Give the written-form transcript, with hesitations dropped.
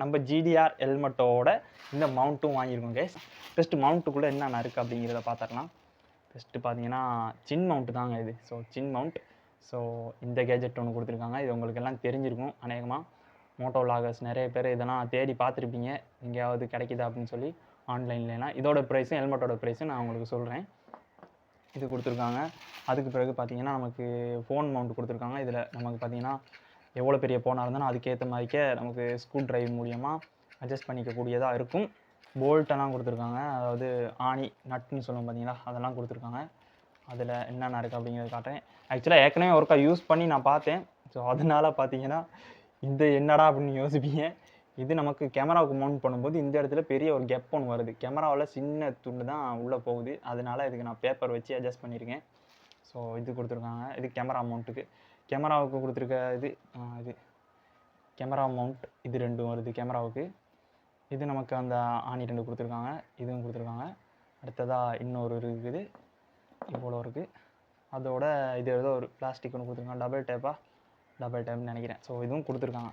நம்ம ஜிடிஆர் ஹெல்மெட்டோட இந்த மவுண்ட்டும் வாங்கியிருக்கோம் கைஸ். ஃபஸ்ட்டு மவுண்ட்டுக்குள்ளே என்னென்ன இருக்குது அப்படிங்கிறத பார்த்துடலாம். ஃபஸ்ட்டு பார்த்தீங்கன்னா சின் மவுண்ட்டு தாங்க இது. ஸோ சின் மவுண்ட். ஸோ இந்த கேஜெட் ஒன்று கொடுத்துருக்காங்க. இது உங்களுக்கு எல்லாம் தெரிஞ்சிருக்கும் அநேகமாக. மோட்டோ விலாகர்ஸ் நிறைய பேர் இதெல்லாம் தேடி பார்த்துருப்பீங்க, எங்கேயாவது கிடைக்குதா அப்படின்னு சொல்லி ஆன்லைன்லாம். இதோட ப்ரைஸும் ஹெல்மெட்டோட ப்ரைஸும் நான் உங்களுக்கு சொல்கிறேன். இது கொடுத்துருக்காங்க. அதுக்கு பிறகு பார்த்தீங்கன்னா நமக்கு ஃபோன் மவுண்ட் கொடுத்துருக்காங்க. இதில் நமக்கு பார்த்தீங்கன்னா எவ்வளோ பெரிய ஃபோனாக இருந்தாலும் அதுக்கேற்ற மாதிரிக்கே நமக்கு ஸ்க்ரூ ட்ரைவ் மூலியமாக அட்ஜஸ்ட் பண்ணிக்கக்கூடியதாக இருக்கும். போல்ட்டெல்லாம் கொடுத்துருக்காங்க. அதாவது ஆணி நட்டுன்னு சொல்லுவோம் பார்த்தீங்களா, அதெல்லாம் கொடுத்துருக்காங்க. அதில் என்னென்ன இருக்குது அப்படிங்கிறத காட்டுறேன். ஆக்சுவலாக ஏற்கனவே ஒருக்கா யூஸ் பண்ணி நான் பார்த்தேன். ஸோ அதனால் பார்த்தீங்கன்னா இந்த என்னடா அப்படின்னு யோசிப்பீங்க. இது நமக்கு கேமராவுக்கு மவுண்ட் பண்ணும்போது இந்த இடத்துல பெரிய ஒரு கெப் ஒன்று வருது. கேமராவில் சின்ன துண்டு தான் உள்ளே போகுது. அதனால் இதுக்கு நான் பேப்பர் வச்சு அட்ஜஸ்ட் பண்ணியிருக்கேன். ஸோ இது கொடுத்துருக்காங்க. இது கேமரா மவுண்ட்டுக்கு. கேமராவுக்கு கொடுத்துருக்க இது கேமரா மவுண்ட். இது 2 வருது கேமராவுக்கு. இது நமக்கு அந்த ஆணி 2 கொடுத்துருக்காங்க. இதுவும் கொடுத்துருக்காங்க. அடுத்ததாக இன்னொரு இருக்குது, இவ்வளோ இருக்குது. அதோட இது ஏதோ ஒரு பிளாஸ்டிக் ஒன்று கொடுத்துருக்காங்க. டபுள் டேப்னு நினைக்கிறேன். ஸோ இதுவும் கொடுத்துருக்காங்க.